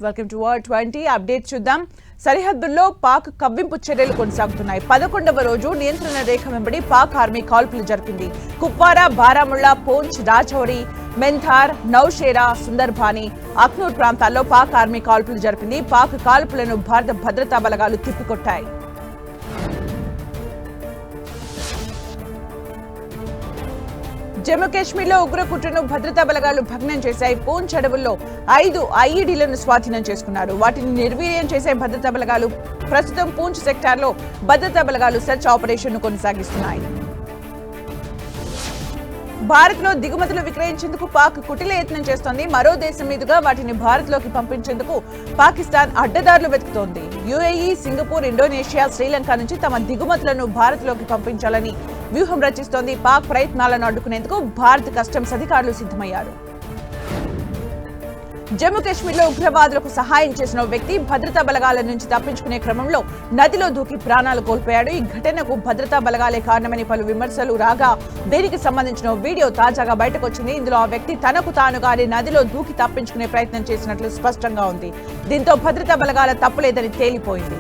Welcome to word 20 update చూద్దాం. సరిహద్దుల్లో పాక్ కవ్వింపు చర్యలు కొనసాగుతున్నాయి. 11వ రోజు నియంత్రణ రేఖ వెంబడి పాక్ ఆర్మీ కాల్పులు జరిపింది. కుప్వారా, బారాముల్లా, పూంచ్, రాజౌరి, మెంథార్, నౌషేరా, సుందర్బాని, అఖ్నూర్ ప్రాంతాల్లో పాక్ ఆర్మీ కాల్పులు జరిపింది. పాక్ కాల్పులను భారత భద్రతా బలగాలు తిప్పికొట్టాయి. జమ్మూ కాశ్మీర్లో ఉగ్ర కుట్రను భద్రతా బలగాలు భగ్నం చేశాయి. పూంచ్ అడవుల్లో 5 ఐఈడీలను స్వాధీనం చేసుకున్నారు. వాటిని నిర్వీర్యం చేసే భద్రతా బలగాలు ప్రస్తుతం పూంచ్ సెక్టార్లో భద్రతా బలగాలు సెర్చ్ ఆపరేషన్ కొనసాగిస్తున్నాయి. భారత్ లో దిగుమతులు విక్రయించేందుకు పాక్ కుటిల యత్నం చేస్తోంది. మరో దేశం మీదుగా వాటిని భారత్ లోకి పంపించేందుకు పాకిస్తాన్ అడ్డదారులు వెతుకుతోంది. యుఏఈ, సింగపూర్, ఇండోనేషియా, శ్రీలంక నుంచి తమ దిగుమతులను భారత్ లోకి పంపించాలని వ్యూహం రచిస్తోంది. పాక్ ప్రయత్నాలను అడ్డుకునేందుకు భారత కస్టమ్స్ అధికారులు సిద్ధమయ్యారు. జమ్మూ కాశ్మీర్లో ఉగ్రవాదులకు సహాయం చేసిన వ్యక్తి భద్రతా బలగాల నుంచి తప్పించుకునే క్రమంలో నదిలో దూకి ప్రాణాలు కోల్పోయాడు. ఈ ఘటనకు భద్రతా బలగాలే కారణమని పలు విమర్శలు రాగా దీనికి సంబంధించిన వీడియో తాజాగా బయటకు వచ్చింది. ఇందులో ఆ వ్యక్తి తనకు తానుగానే నదిలో దూకి తప్పించుకునే ప్రయత్నం చేసినట్లు స్పష్టంగా ఉంది. దీంతో భద్రతా బలగాల తప్పులేదని తేలిపోయింది.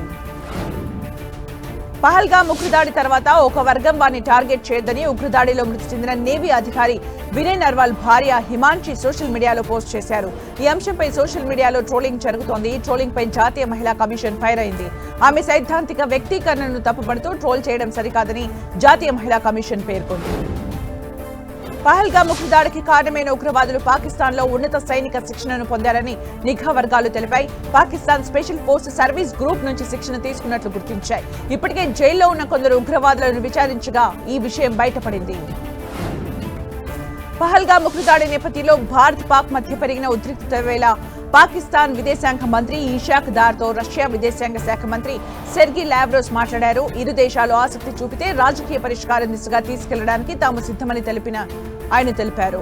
పహల్గామ్ ఉగ్రదాడి తర్వాత ఒక వర్గం వారిని టార్గెట్ చేయొద్దని ఉగ్రదాడిలో మృతి చెందిన నేవీ అధికారి వినయ్ నర్వాల్ భార్య హిమాన్షి సోషల్ మీడియాలో పోస్ట్ చేశారు. ఈ అంశంపై సోషల్ మీడియాలో ట్రోలింగ్ జరుగుతోంది. ఈ ట్రోలింగ్ పై జాతీయ మహిళా కమిషన్ ఫైర్ అయింది. ఆమె సైద్ధాంతిక వ్యక్తీకరణను తప్పుపడుతూ ట్రోల్ చేయడం సరికాదని జాతీయ మహిళా కమిషన్ పేర్కొంది. పహల్గామ్ ఉగ్రదాడికి కారణమైన ఉగ్రవాదులు పాకిస్తాన్ లో ఉన్నత సైనిక శిక్షణను పొందారని నిఘా వర్గాలు తెలిపాయి. Pakistan special force service group నుంచి శిక్షణ తీసుకున్నట్లు గుర్తించాయి. ఇప్పటికే జైల్లో ఉన్న కొందరు ఉగ్రవాదులను విచారించగా ఈ విషయం బయటపడింది. పహల్గామ్ ఉగ్రదాడి నేపథ్యంలో భారత్ పాక్ మధ్య పెరిగిన ఉద్రిక్తత వేళ పాకిస్తాన్ విదేశాంగ మంత్రి ఇషాక్ దార్తో రష్యా విదేశాంగ శాఖ మంత్రి సెర్గీ లావ్రోవ్ మాట్లాడారు. ఇరు దేశాలు ఆసక్తి చూపితే రాజకీయ పరిష్కారం దిశగా తీసుకెళ్లడానికి తాము సిద్ధమని ఆయన తెలిపారు.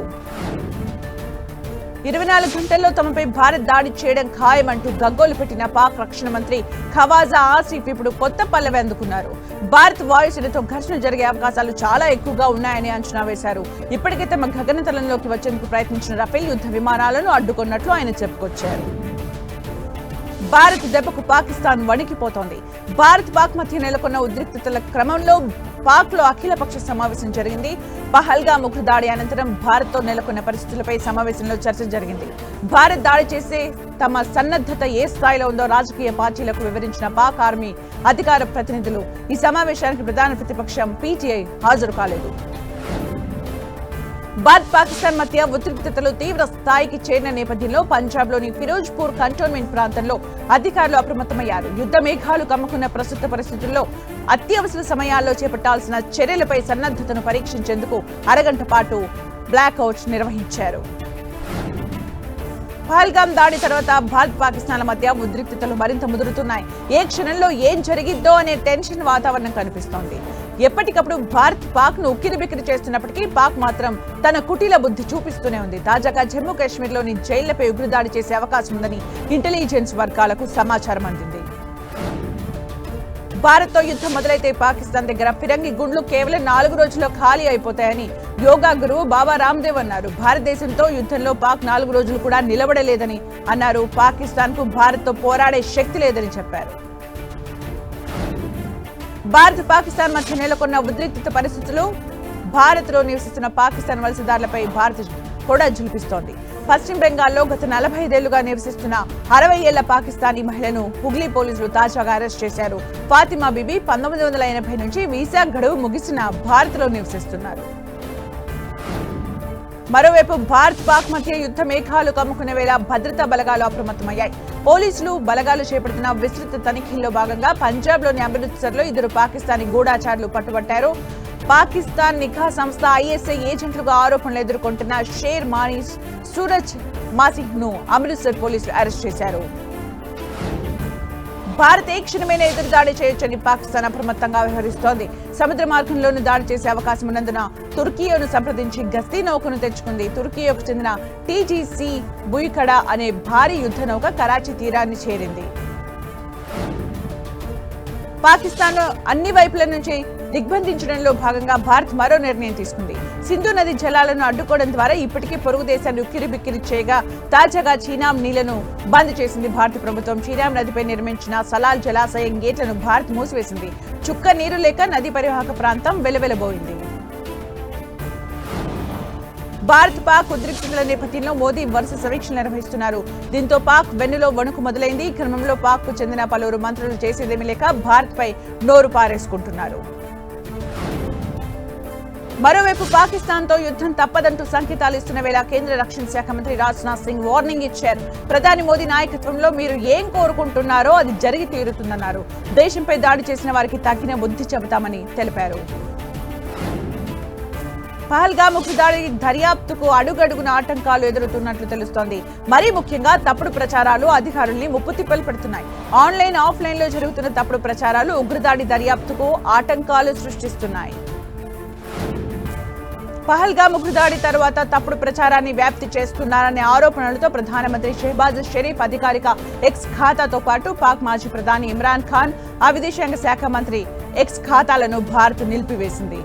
24 గంటల్లో తమపై భారత్ దాడి చేయడం ఖాయమంటూ గగ్గోలు పెట్టిన పాక్ రక్షణ మంత్రి ఖవాజా ఆసిఫ్ ఇప్పుడు కొత్త పల్లవి అందుకున్నారు. భారత్ వాయుసేనతో ఘర్షణ జరిగే అవకాశాలు చాలా ఎక్కువగా ఉన్నాయని అంచనా వేశారు. ఇప్పటికే తమ గగనతలంలోకి వచ్చేందుకు ప్రయత్నించిన రఫేల్ యుద్ధ విమానాలను అడ్డుకున్నట్లు ఆయన చెప్పుకొచ్చారు. భారత్ దెబ్బకు పాకిస్తాన్ వణికిపోతోంది. భారత్ పాక్ మధ్య నెలకొన్న ఉద్రిక్తతల క్రమంలో పాక్ లో అఖిలపక్ష సమావేశం జరిగింది. పహల్గామ్ ఉగ్రదాడి అనంతరం భారత్ తో నెలకొన్న పరిస్థితులపై సమావేశంలో చర్చ జరిగింది. భారత్ దాడి చేసే తమ సన్నద్ధత ఏ స్థాయిలో ఉందో రాజకీయ పార్టీలకు వివరించిన పాక్ ఆర్మీ అధికార ప్రతినిధులు ఈ సమావేశానికి ప్రధాన ప్రతిపక్షం పీటీఐ హాజరు కాలేదు. భారత్ పాకిస్తాన్ మధ్య ఉద్రిక్తతలు తీవ్ర స్థాయికి చేరిన నేపథ్యంలో పంజాబ్ లోని ఫిరోజ్పూర్ కంటోన్మెంట్ ప్రాంతంలో అధికారులు అప్రమత్తమయ్యారు. యుద్ధ మేఘాలు కమ్ముకున్న ప్రస్తుత పరిస్థితుల్లో అత్యవసర సమయాల్లో చేపట్టాల్సిన చర్యలపై సన్నద్ధతను పరీక్షించేందుకు అరగంట పాటు బ్లాక్అవుట్ నిర్వహించారు. పహల్గామ్ దాడి తర్వాత భారత్ పాకిస్తాన్ల మధ్య ఉద్రిక్తతలు మరింత ముదురుతున్నాయి. ఏ క్షణంలో ఏం జరిగిద్దో అనే టెన్షన్ వాతావరణం కనిపిస్తోంది. ఎప్పటికప్పుడు భారత్ పాక్ ను ఉక్కిరిబిక్కిరి చేస్తున్నప్పటికీ పాక్ మాత్రం తన కుటీల బుద్ధి చూపిస్తూనే ఉంది. తాజాగా జమ్మూ కాశ్మీర్లోని జైళ్లపై ఉగ్రదాడి చేసే అవకాశం ఉందని ఇంటెలిజెన్స్ వర్గాలకు సమాచారం అందింది. భారత్ తో యుద్ధం మొదలైతే పాకిస్తాన్ దగ్గర ఫిరంగి గుండ్లు కేవలం 4 రోజుల్లో ఖాళీ అయిపోతాయని యోగా గురువు బాబా రామ్దేవ్ అన్నారు. భారతదేశంతో యుద్ధంలో పాక్ 4 రోజులు కూడా నిలబడలేదని అన్నారు. పాకిస్తాన్ కు భారత్ తో పోరాడే శక్తి లేదని చెప్పారు. భారత్ పాకిస్తాన్ మధ్య నెలకొన్న ఉద్రిక్త పరిస్థితులు భారత్ లో నివసిస్తున్న పాకిస్తాన్ వలసదారులపై భారత్ కూడా జులిపిస్తోంది. పశ్చిమ బెంగాల్లో గత 45 ఏళ్లుగా నివసిస్తున్న 60 ఏళ్ల పాకిస్తానీ మహిళను హుగ్లీ పోలీసులు తాజాగా అరెస్ట్ చేశారు. ఫాతిమా బీబీ 1980 నుంచి వీసా గడువు ముగిసిన భారత్ లో నివసిస్తున్నారు. మరోవైపు భారత్ పాక్ మధ్య యుద్ధ మేఘాలు కమ్ముకునే వేళ భద్రతా బలగాలు అప్రమత్తమయ్యాయి. పోలీసులు బలగాలు చేపడుతున్న విస్తృత తనిఖీల్లో భాగంగా పంజాబ్ లోని అమృత్సర్ లో 2 పాకిస్తానీ గూఢాచారులు పట్టుబట్టారు. పాకిస్తాన్ నిఘా సంస్థ ఐఎస్ఐ ఏజెంట్లుగా ఆరోపణలు ఎదుర్కొంటున్న షేర్ మానీస్, సూరజ్ మాసింగ్ ను అమృత్సర్ పోలీసులు అరెస్ట్ చేశారు. భారత్ ఏ క్షణమైన ఎదురుదాడి చేయొచ్చని పాకిస్తాన్ అప్రమత్తంగా వ్యవహరిస్తోంది. సముద్ర మార్గంలోనూ దాడి చేసే అవకాశం ఉన్నందున తుర్కీయోను సంప్రదించి గస్తీ నౌకను తెచ్చుకుంది. తుర్కీయోకు చెందిన టీజీసీ బుయికడా అనే భారీ యుద్ధ నౌక కరాచీ తీరాన్ని చేరింది. పాకిస్తాన్ అన్ని వైపుల నుంచి దిగ్బంధించడంలో భాగంగా భారత్ మరో నిర్ణయం తీసుకుంది. సింధు నది జలాలను అడ్డుకోవడం ద్వారా ఇప్పటికే పొరుగు దేశాలు ఉక్కిరిబిక్కిరి చేయగా తాజాగా చీనాం నీళ్లను బంద్ చేసింది భారత ప్రభుత్వం. చీనాం నదిపై నిర్మించిన సలాల్ జలాశయం గేట్లను భారత్ మూసివేసింది. చుక్క నీరు లేక నది పరివాహక ప్రాంతం వెలవెలబోయింది. భారత్ పాక్ ఉద్రిక్తతల నేపథ్యంలో మోదీ వరుస సమీక్షలు నిర్వహిస్తున్నారు. దీంతో పాక్ వెన్నులో వణుకు మొదలైంది. ఈ క్రమంలో పాక్ కు చెందిన పలువురు మంత్రులు చేసేదేమీ లేక భారత్ పై నోరు పారేసుకుంటున్నారు. మరోవైపు పాకిస్తాన్ తో యుద్ధం తప్పదంటూ సంకేతాలు ఇస్తున్న వేళ కేంద్ర రక్షణ శాఖ మంత్రి రాజ్నాథ్ సింగ్ వార్నింగ్ ఇచ్చారు. ప్రధాని మోదీ నాయకత్వంలో మీరు ఏం కోరుకుంటున్నారో అది జరిగి తీరుతుందన్నారు. దేశంపై దాడి చేసిన వారికి తగిన బుద్ధి చెబుతామని తెలిపారు. పహల్గామ్ ఉగ్రదాడి దర్యాప్తుకు అడుగడుగున ఆటంకాలు ఎదురవుతున్నట్లు తెలుస్తోంది. మరీ ముఖ్యంగా తప్పుడు ప్రచారాలు అధికారుల్ని ముప్పుతిప్పలు పెడుతున్నాయి. ఆన్లైన్ ఆఫ్లైన్ లో జరుగుతున్న తప్పుడు ప్రచారాలు ఉగ్రదాడి దర్యాప్తుకు ఆటంకాలు సృష్టిస్తున్నాయి. పహల్గామ్ ఉగ్రదాడి తర్వాత తప్పుడు ప్రచారాన్ని వ్యాప్తి చేస్తున్నారనే ఆరోపణలతో ప్రధానమంత్రి షెహబాజ్ షరీఫ్ అధికారిక ఎక్స్ ఖాతాతో పాటు పాక్ మాజీ ప్రధాని ఇమ్రాన్ ఖాన్, ఆ విదేశాంగ శాఖ మంత్రి ఎక్స్ ఖాతాలను భారత్ నిలిపివేసింది.